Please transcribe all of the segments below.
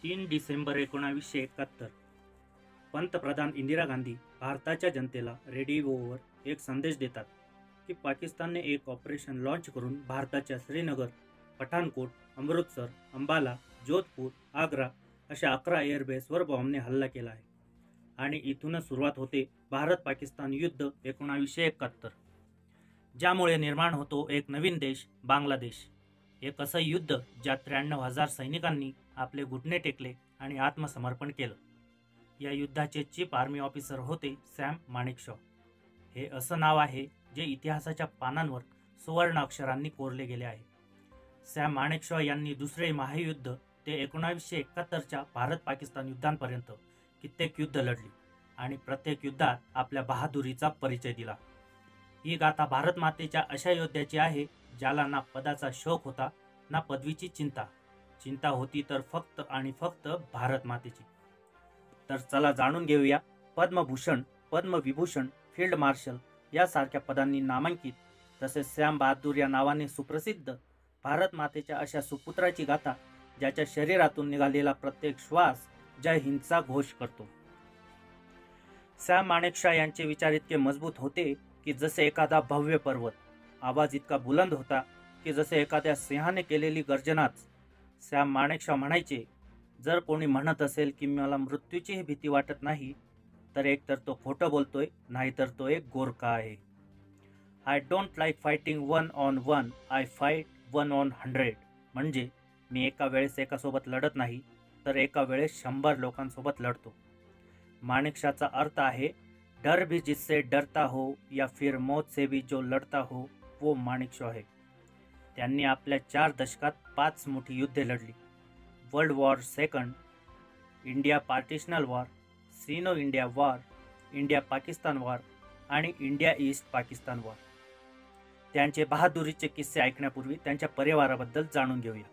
3 डिसेंबर 1971 पंतप्रधान इंदिरा गांधी भारताच्या जनतेला रेडिओवर एक संदेश देतात की पाकिस्तानने एक ऑपरेशन लॉन्च करून भारताच्या श्रीनगर, पठाणकोट, अमृतसर, अंबाला, जोधपूर, आग्रा अशा 11 एअरबेसवर बॉम्बने हल्ला केला आहे. आणि इथूनच सुरुवात होते भारत पाकिस्तान युद्ध 1971, ज्यामुळे निर्माण होतो एक नवीन देश, बांगलादेश. एक असं युद्ध ज्यात 93,000 सैनिकांनी आपले घुटणे टेकले आणि आत्मसमर्पण केलं. या युद्धाचे चीफ आर्मी ऑफिसर होते सॅम माणेकशॉ. हे असं नाव आहे जे इतिहासाच्या पानांवर सुवर्ण अक्षरांनी कोरले गेले आहे. सॅम माणेकशॉ यांनी दुसरे महायुद्ध ते 1971च्या भारत पाकिस्तान युद्धांपर्यंत कित्येक युद्ध लढली आणि प्रत्येक युद्धात आपल्या बहादुरीचा परिचय दिला. ही गाथा भारत मातेच्या अशा योद्ध्याची आहे ज्याला ना पदाचा शौक होता, ना पदवीची चिंता होती तर फक्त आणि फक्त भारत मातेची. तर चला जाणून घेऊया पद्मभूषण, पद्मविभूषण, फील्ड मार्शल यासारख्या पदांनी नामांकित तसेच सॅम बहादूर या नावाने सुप्रसिद्ध भारत मातेच्या अशा सुपुत्राची गाथा ज्याच्या शरीरातून निघालेला प्रत्येक श्वास जय हिंदचा घोष करतो. सॅम माणेकशॉ यांचे विचार इतके मजबूत होते की जसे एखादा भव्य पर्वत, आवाज इतका बुलंद होता की जसे एखाद्या सिंहाने केलेली गर्जनाच. सॅम माणेकशॉ म्हणायचे, जर कोणी म्हणत असेल की मला मृत्यूचीही भीती वाटत नाही तर एक तर तो खोटं बोलतोय, नाहीतर तो एक गोरखा आहे. I don't like fighting 1 on 1, I fight 1 on 100. म्हणजे मी एका वेळेस एकासोबत लढत नाही तर एका वेळेस 100 लोकांसोबत लढतो. माणेकशॉचा अर्थ आहे डर भी जिससे डरता हो या फिर मौत से भी जो लढता हो वो माणेकशॉ है. त्यांनी आपल्या 4 दशकात 5 मोठी युद्धे लढली. World war second, India partitional war, Sino India war, India Pakistan war आणि इंडिया ईस्ट पाकिस्तान वॉर. त्यांचे बहादुरीचे किस्से ऐकण्यापूर्वी त्यांच्या परिवाराबद्दल जाणून घेऊया.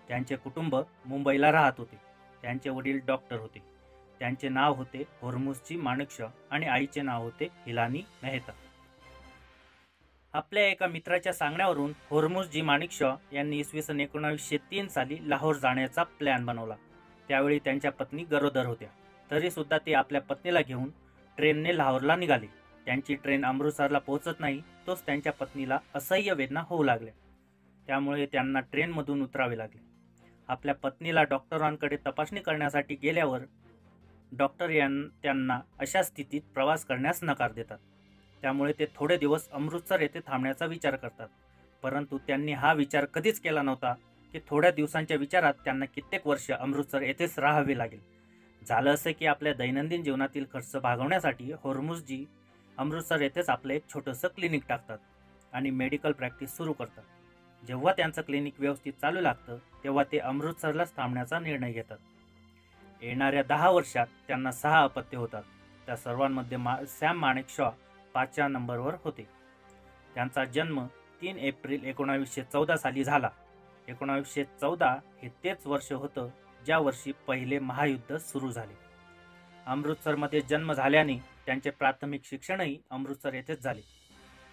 त्यांचे कुटुंब मुंबईला राहत होते. त्यांचे वडील डॉक्टर होते. त्यांचे नाव होते होर्मुझजी माणेकशॉ आणि आईचे नाव होते हिलानी मेहता. आपल्या एका मित्राच्या सांगण्यावरून होर्मुझजी माणेकशॉ यांनी इसवी सन 1903 साली लाहोर जाण्याचा प्लॅन बनवला. त्यावेळी त्यांच्या पत्नी गरोदर होत्या. तरी सुद्धा ते आपल्या पत्नीला घेऊन ट्रेनने लाहोरला निघाले. त्यांची ट्रेन अमृतसरला पोहोचत नाही तोच त्यांच्या पत्नीला असह्य वेदना होऊ लागल्या. त्यामुळे त्यांना ट्रेनमधून उतरावे लागले. आपल्या पत्नीला डॉक्टरांकडे तपासणी करण्यासाठी गेल्यावर डॉक्टर त्यांना अशा स्थितीत प्रवास करण्यास नकार देतात. त्यामुळे ते थोडे दिवस अमृतसर येथे थांबण्याचा विचार करतात. परंतु त्यांनी हा विचार कधीच केला नव्हता की थोड्या दिवसांच्या विचारात त्यांना कित्येक वर्ष अमृतसर येथेच राहावे लागेल. झालं असं की आपल्या दैनंदिन जीवनातील खर्च भागवण्यासाठी होर्मुझजी अमृतसर येथेच आपलं एक छोटंसं क्लिनिक टाकतात आणि मेडिकल प्रॅक्टिस सुरू करतात. जेव्हा त्यांचं क्लिनिक व्यवस्थित चालू लागतं तेव्हा ते अमृतसरलाच थांबण्याचा निर्णय घेतात. येणाऱ्या 10 वर्षात त्यांना 6 अपत्य होतात. त्या सर्वांमध्ये सॅम माणेकशॉ 5व्या नंबरवर होते. त्यांचा जन्म 3 एप्रिल 1914 साली झाला. 1914 हे तेच वर्ष होतं ज्या वर्षी पहिले महायुद्ध सुरू झाले. अमृतसरमध्ये जन्म झाल्याने त्यांचे प्राथमिक शिक्षणही अमृतसर येथेच झाले.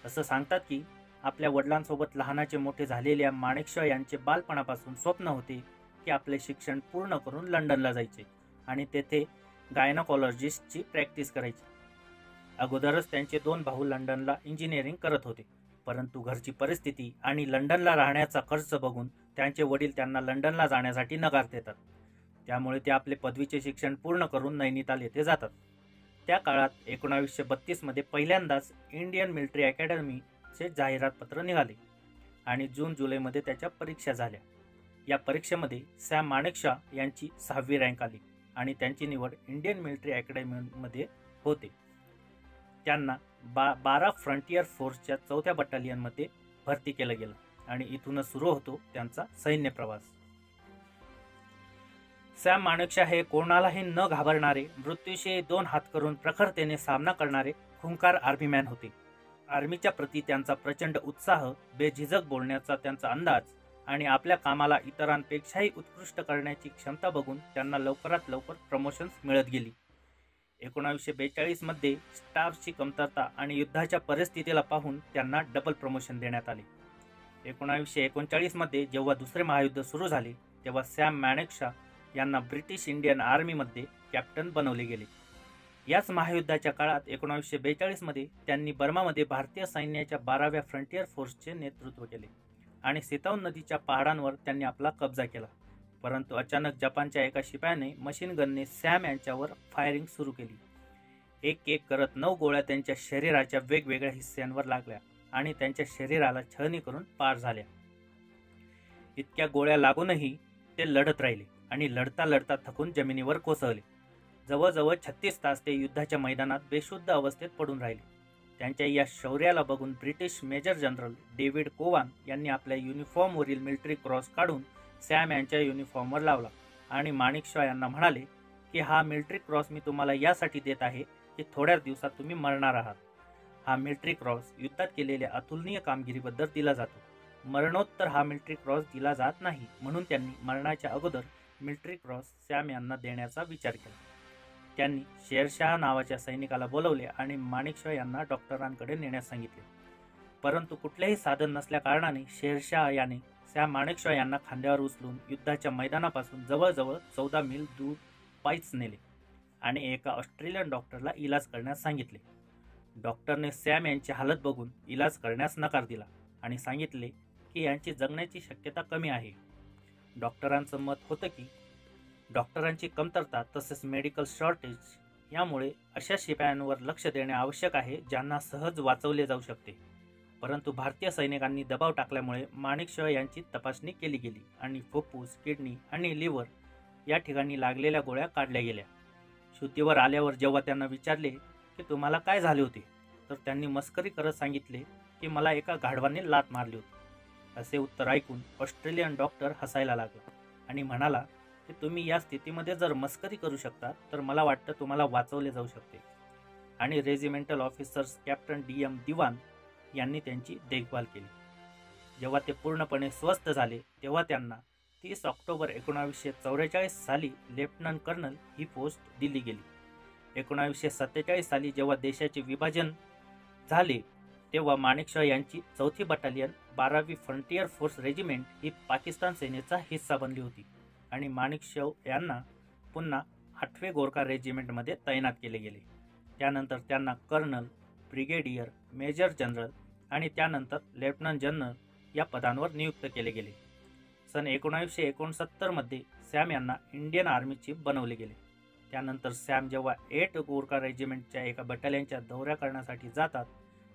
असं सांगतात की आपल्या वडिलांसोबत लहानाचे मोठे झालेल्या माणेकशॉ यांचे बालपणापासून स्वप्न होते की आपले शिक्षण पूर्ण करून लंडनला जायचे आणि तेथे गायनोकॉलॉजिस्टची प्रॅक्टिस करायची. अगोदरच त्यांचे 2 भाऊ लंडनला इंजिनिअरिंग करत होते. परंतु घरची परिस्थिती आणि लंडनला राहण्याचा खर्च बघून त्यांचे वडील त्यांना लंडनला जाण्यासाठी नकार देतात. त्यामुळे ते आपले पदवीचे शिक्षण पूर्ण करून नैनिताल येथे जातात. त्या काळात 1932 मध्ये पहिल्यांदाच इंडियन मिलिटरी अकॅडमीचे जाहिरात पत्र निघाले आणि जून-जुलैमध्ये त्याच्या परीक्षा झाल्या. या परीक्षेमध्ये सॅम माणेकशॉ यांची 6वी रँक आली आणि त्यांची निवड इंडियन मिलिटरी अकॅडमीमध्ये होते. त्यांना 12 फ्रंटियर फोर्सच्या 4थ्या बटालियनमध्ये भरती केलं गेलं आणि इथूनच सुरू होतो त्यांचा सैन्य प्रवास. सॅम माणेकशॉ हे कोणालाही न घाबरणारे, मृत्यूशी 2 हात करून प्रखरतेने सामना करणारे खुंखार आर्मीमॅन होते. आर्मीच्या प्रती त्यांचा प्रचंड उत्साह, बेझिझक बोलण्याचा त्यांचा अंदाज आणि आपल्या कामाला इतरांपेक्षाही उत्कृष्ट करण्याची क्षमता बघून त्यांना लवकरात लवकर प्रमोशन्स मिळत गेली. 1942 मध्ये स्टाफची कमतरता आणि युद्धाच्या परिस्थितीला पाहून त्यांना डबल प्रमोशन देण्यात आले. 1939 मध्ये जेव्हा दुसरे महायुद्ध सुरू झाले तेव्हा सॅम माणेकशॉ यांना ब्रिटिश इंडियन आर्मीमध्ये कॅप्टन बनवले गेले. याच महायुद्धाच्या काळात 1942 मध्ये त्यांनी बर्मामध्ये भारतीय सैन्याच्या 12व्या फ्रंटियर फोर्सचे नेतृत्व केले आणि सिताऊन नदीच्या पहाडांवर त्यांनी आपला कब्जा केला. परंतु अचानक जपानच्या एका शिपायाने मशीन गनने सॅम यांच्यावर फायरिंग सुरू केली. एक एक करत 9 गोळ्या त्यांच्या शरीराच्या वेगवेगळ्या हिस्स्यांवर लागल्या आणि त्यांच्या शरीराला छळणी करून पार झाल्या. इतक्या गोळ्या लागूनही ते लढत राहिले आणि लढता लढता थकून जमिनीवर कोसळले. जवळजवळ 36 तास ते युद्धाच्या मैदानात बेशुद्ध अवस्थेत पडून राहिले. त्यांच्या या शौर्याला बघून British major general David Cowan यांनी आपल्या युनिफॉर्मवरील मिलिटरी क्रॉस काढून सॅम यांच्या युनिफॉर्मवर लावला आणि माणिकशॉ यांना म्हणाले की हा मिलिटरी क्रॉस मी तुम्हाला यासाठी देत आहे की थोड्याच दिवसात तुम्ही मरणार आहात. हा मिलिटरी क्रॉस युद्धात केलेल्या अतुलनीय कामगिरीबद्दल दिला जातो. मरणोत्तर हा मिलिटरी क्रॉस दिला जात नाही, म्हणून त्यांनी मरणाच्या अगोदर मिलिटरी क्रॉस सॅम यांना देण्याचा विचार केला. त्यांनी शेरशाह नावाच्या सैनिकाला बोलवले आणि माणिकशॉ यांना डॉक्टरांकडे नेण्यास सांगितले. परंतु कुठलेही साधन नसल्या कारणाने शेरशाह याने सॅम माणिकशॉ यांना खांद्यावर उचलून युद्धाच्या मैदानापासून जवळजवळ 14 मील दूर पायीच नेले आणि एका ऑस्ट्रेलियन डॉक्टरला इलाज करण्यास सांगितले. डॉक्टरने सॅम यांची हालत बघून इलाज करण्यास नकार दिला आणि सांगितले की यांची जगण्याची शक्यता कमी आहे. डॉक्टरांचं मत होतं की डॉक्टरांची कमतरता तसेच मेडिकल शॉर्टेज यामुळे अशा शिपायांवर लक्ष देणे आवश्यक आहे ज्यांना सहज वाचवले जाऊ शकते. परंतु भारतीय सैनिकांनी दबाव टाकल्यामुळे माणिकशॉ यांची तपासणी केली गेली आणि फुफ्फुस, किडनी आणि लिव्हर या ठिकाणी लागलेल्या गोळ्या काढल्या गेल्या. शुद्धीवर आल्यावर जेव्हा त्यांना विचारले की तुम्हाला काय झाले होते, तर त्यांनी मस्करी करत सांगितले की मला एका गाढवाने लात मारली होती. असे उत्तर ऐकून ऑस्ट्रेलियन डॉक्टर हसायला लागला आणि म्हणाला की तुम्ही या स्थितीमध्ये जर मस्करी करू शकता तर मला वाटतं तुम्हाला वाचवले जाऊ शकते. आणि रेजिमेंटल ऑफिसर्स कॅप्टन DM दिवान यांनी त्यांची देखभाल केली. जेव्हा ते पूर्णपणे स्वस्थ झाले तेव्हा त्यांना 30 ऑक्टोबर 1944 साली लेफ्टनंट कर्नल ही पोस्ट दिली गेली. 1947 साली जेव्हा देशाचे विभाजन झाले तेव्हा माणिकशॉ यांची 4थी बटालियन 12वी फ्रंटियर फोर्स रेजिमेंट ही पाकिस्तान सेनेचा हिस्सा बनली होती आणि माणिकशॉ यांना पुन्हा 8वे गोरखा रेजिमेंटमध्ये तैनात केले गेले. त्यानंतर त्यांना कर्नल, ब्रिगेडियर, मेजर जनरल आणि त्यानंतर लेफ्टनंट जनरल या पदांवर नियुक्त केले गेले. सन 1969 मध्ये सॅम यांना इंडियन आर्मी चीफ बनवले गेले. त्यानंतर सॅम जेव्हा 8 गोरखा रेजिमेंटच्या एका बटालियनच्या दौऱ्या करण्यासाठी जातात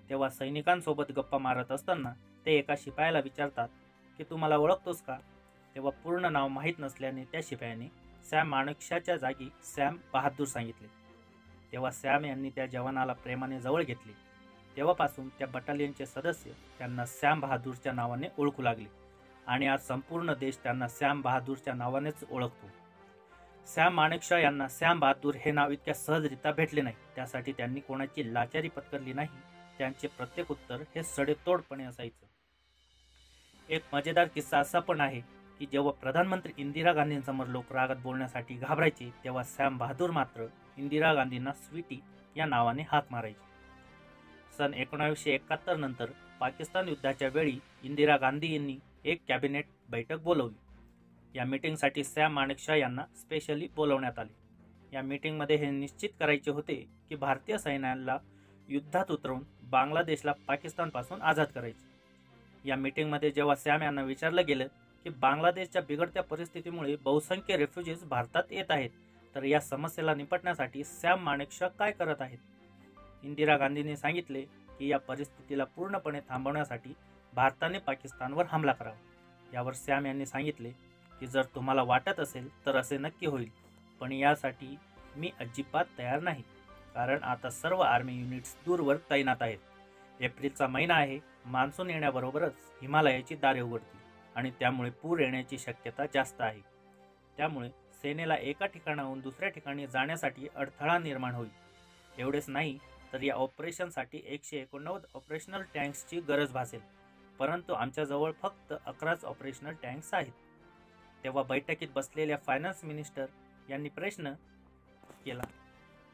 तेव्हा सैनिकांसोबत गप्पा मारत असताना ते एका शिपायाला विचारतात की तू मला ओळखतोस का. तेव्हा पूर्ण नाव माहीत नसल्याने त्या शिपायाने सॅम माणिकशॉच्या जागी सॅम बहादूर सांगितले. तेव्हा सॅम यांनी त्या जवानाला प्रेमाने जवळ घेतले. तेव्हापासून त्या बटालियनचे सदस्य त्यांना सॅम बहादूरच्या नावाने ओळखू लागले आणि आज संपूर्ण देश त्यांना सॅम बहादूरच्या नावानेच ओळखतो. सॅम माणिकशॉ यांना सॅम बहादूर हे नाव इतक्या सहजरित्या भेटले नाही. त्यासाठी त्यांनी कोणाची लाचारी पत्करली नाही. त्यांचे प्रत्येक उत्तर हे सडेतोडपणे असायचं. एक मजेदार किस्सा असा पण आहे की जेव्हा प्रधानमंत्री इंदिरा गांधींसमोर लोक रागात बोलण्यासाठी घाबरायचे तेव्हा सॅम बहादूर मात्र इंदिरा गांधींना स्वीटी या नावाने हाक मारायचे. सन 1971 नंतर पाकिस्तान युद्धाच्या वेळी इंदिरा गांधी यांनी एक कॅबिनेट बैठक बोलवली. या मीटिंगसाठी सॅम माणिकशॉ यांना स्पेशली बोलवण्यात आले. या मीटिंगमध्ये हे निश्चित करायचे होते की भारतीय सैन्याला युद्धात उतरवून बांगलादेशला पाकिस्तानपासून आझाद करायचे. या मीटिंगमध्ये जेव्हा सॅम यांना विचारलं गेलं की बांगलादेशच्या बिघडत्या परिस्थितीमुळे बहुसंख्य रेफ्युजीज भारतात येत आहेत, तर या समस्येला निपटण्यासाठी सॅम माणिकशॉ काय करत आहेत. इंदिरा गांधींनी सांगितले की या परिस्थितीला पूर्णपणे थांबवण्यासाठी भारताने पाकिस्तानवर हमला करावा. यावर सॅम यांनी सांगितले की जर तुम्हाला वाटत असेल तर असे नक्की होईल, पण यासाठी मी अजिबात तयार नाही, कारण आता सर्व आर्मी युनिट्स दूरवर तैनात आहेत. एप्रिलचा महिना आहे. मान्सून येण्याबरोबरच हिमालयाची दारे उघडतील आणि त्यामुळे पूर येण्याची शक्यता जास्त आहे. त्यामुळे सेनेला एका ठिकाणाहून दुसऱ्या ठिकाणी जाण्यासाठी अडथळा निर्माण होईल. एवढेच नाही तर या ऑपरेशनसाठी 189 ऑपरेशनल टँक्सची गरज भासेल, परंतु आमच्याजवळ फक्त 11च ऑपरेशनल टँक्स आहेत. तेव्हा बैठकीत बसलेल्या फायनान्स मिनिस्टर यांनी प्रश्न केला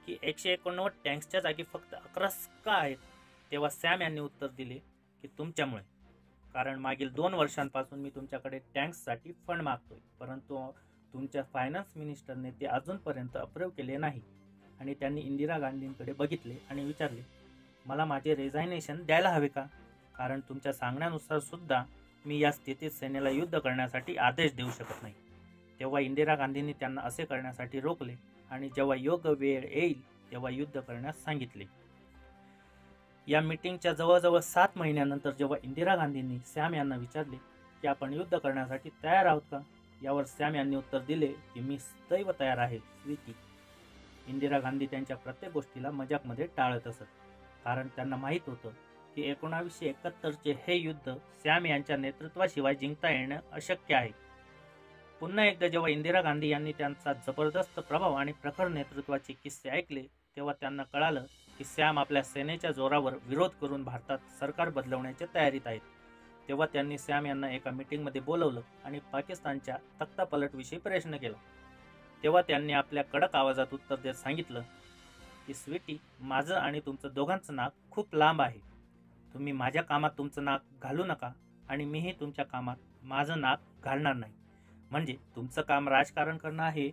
की 189 टँक्सच्या जागी फक्त 11च का आहेत. तेव्हा सॅम यांनी उत्तर दिले की तुमच्यामुळे, कारण मागील 2 वर्षांपासून मी तुमच्याकडे टँक्ससाठी फंड मागतोय, परंतु तुमच्या फायनान्स मिनिस्टरने ते अजूनपर्यंत अप्रूव्ह केले नाही आणि त्यांनी इंदिरा गांधींकडे बघितले आणि विचारले, मला माझे रेझायनेशन द्यायला हवे का? कारण तुमच्या सांगण्यानुसार सुद्धा मी या स्थितीत सेनेला युद्ध करण्यासाठी आदेश देऊ शकत नाही. तेव्हा इंदिरा गांधींनी त्यांना असे करण्यासाठी रोखले आणि जेव्हा योग्य वेळ येईल तेव्हा युद्ध करण्यास सांगितले. या मीटिंगच्या जवळजवळ 7 महिन्यानंतर जेव्हा इंदिरा गांधींनी सॅम यांना विचारले की आपण युद्ध करण्यासाठी तयार आहोत का, यावर सॅम यांनी उत्तर दिले की मी सदैव तयार आहे स्वीटी. इंदिरा गांधी त्यांच्या प्रत्येक गोष्टीला मजाकमध्ये टाळत असत, कारण त्यांना माहीत होतं की 1971चे हे युद्ध सॅम यांच्या नेतृत्वाशिवाय जिंकता येणं अशक्य आहे. पुन्हा एकदा जेव्हा इंदिरा गांधी यांनी त्यांचा जबरदस्त प्रभाव आणि प्रखर नेतृत्वाचे किस्से ऐकले तेव्हा त्यांना कळालं की सॅम आपल्या सेनेच्या जोरावर विरोध करून भारतात सरकार बदलवण्याच्या तयारीत आहेत. तेव्हा त्यांनी सॅम यांना एका मीटिंगमध्ये बोलवलं आणि पाकिस्तानच्या तख्तापलटविषयी प्रश्न केला. तेव्हा त्यांनी आपल्या कडक आवाजात उत्तर देत सांगितलं की स्वीटी, माझं आणि तुमचं दोघांचं नाक खूप लांब आहे. तुम्ही माझ्या कामात तुमचं नाक घालू नका आणि मीही तुमच्या कामात माझं नाक घालणार नाही. म्हणजे तुमचं काम राजकारण करणं आहे,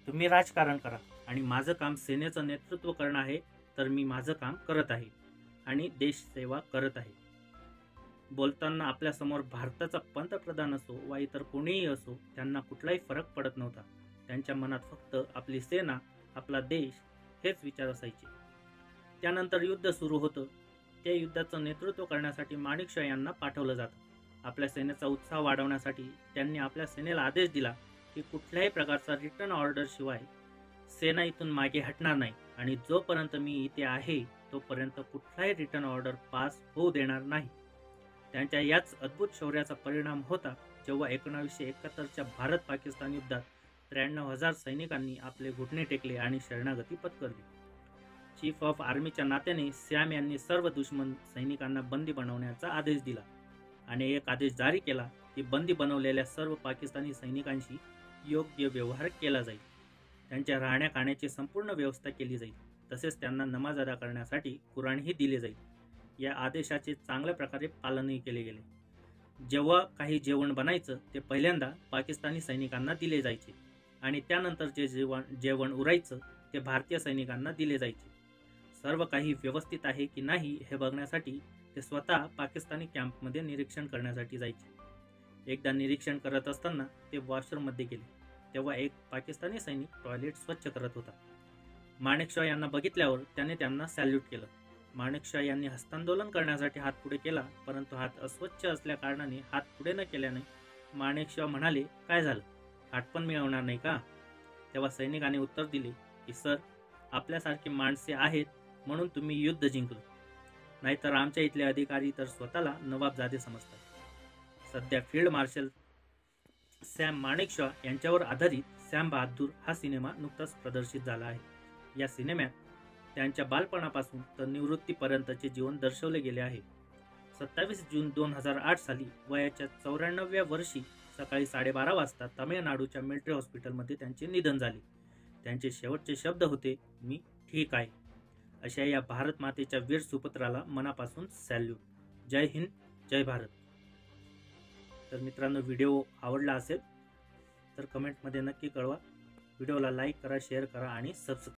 तुम्ही राजकारण करा, आणि माझं काम सेनेचं नेतृत्व करणं आहे, तर मी माझं काम करत आहे आणि देशसेवा करत आहे. बोलताना आपल्यासमोर भारताचा पंतप्रधान असो वा इतर कोणीही असो त्यांना कुठलाही फरक पडत नव्हता. त्यांच्या मनात फक्त आपली सेना, आपला देश हेच विचार असायचे. त्यानंतर युद्ध सुरू होतं. त्या युद्धाचं नेतृत्व करण्यासाठी माणिकशॉ यांना पाठवलं जातं. आपल्या सेनेचा उत्साह वाढवण्यासाठी त्यांनी आपल्या सेनेला आदेश दिला की कुठल्याही प्रकारचा रिटर्न ऑर्डर शिवाय सेना इथून मागे हटणार नाही आणि जोपर्यंत मी इथे आहे तोपर्यंत कुठलाही रिटर्न ऑर्डर पास होऊ देणार नाही. त्यांच्या याच अद्भुत शौर्याचा परिणाम होता जेव्हा 1971च्या भारत पाकिस्तान युद्धात 93,000 सैनिकांनी आपले घुटणे टेकले आणि शरणागती पत्करली. चीफ ऑफ आर्मीच्या नात्याने सॅम यांनी सर्व दुश्मन सैनिकांना बंदी बनवण्याचा आदेश दिला आणि एक आदेश जारी केला की बंदी बनवलेल्या सर्व पाकिस्तानी सैनिकांशी योग्य व्यवहार केला जाईल. त्यांच्या राहण्या खाण्याची संपूर्ण व्यवस्था केली जाईल. तसेच त्यांना नमाज अदा करण्यासाठी कुराणही दिले जाईल. या आदेशाचे चांगल्या प्रकारे पालनही केले गेले. जेव्हा काही जेवण बनायचं ते पहिल्यांदा पाकिस्तानी सैनिकांना दिले जायचे आणि त्यानंतर जे जेवण उरायचं ते भारतीय सैनिकांना दिले जायचे. सर्व काही व्यवस्थित आहे की नाही हे बघण्यासाठी ते स्वतः पाकिस्तानी कॅम्पमध्ये निरीक्षण करण्यासाठी जायचे. एकदा निरीक्षण करत असताना ते वॉशरूममध्ये गेले तेव्हा एक पाकिस्तानी सैनिक टॉयलेट स्वच्छ करत होता. माणिकशॉ यांना बघितल्यावर त्याने त्यांना सॅल्यूट केलं. माणिकशॉ यांनी हस्तांदोलन करण्यासाठी हात पुढे केला, परंतु हात अस्वच्छ असल्या कारणाने हात पुढे न केल्याने माणिकशॉ म्हणाले, काय झालं, हात पण मिळवणार नाही का? तेव्हा सैनिकाने उत्तर दिले की सर, आपल्यासारखे माणसे आहेत म्हणून तुम्ही युद्ध जिंकलो, नाहीतर आमच्या इथले अधिकारी तर स्वतःला नवाबजादे समजतात. सध्या फील्ड मार्शल सॅम माणिकशॉ यांच्यावर आधारित सॅम बहादूर हा सिनेमा नुकताच प्रदर्शित झाला आहे. या सिनेमात त्यांच्या बालपणापासून तर निवृत्तीपर्यंतचे जीवन दर्शवले गेले आहे. 27 जून 2008 साली वयाच्या 94व्या वर्षी सकाळी 12:30 वाजता तामिळनाडूच्या मिलिटरी हॉस्पिटलमध्ये त्यांचे निधन झाले. त्यांचे शेवटचे शब्द होते, मी ठीक आहे. अशा या भारत मातेच्या वीर सुपुत्राला मनापासून सॅल्यूट. जय हिंद, जय भारत. तर मित्रांनो, व्हिडिओ आवडला असेल तर कमेंटमध्ये नक्की कळवा. व्हिडिओला लाईक करा, शेअर करा आणि सबस्क्राईब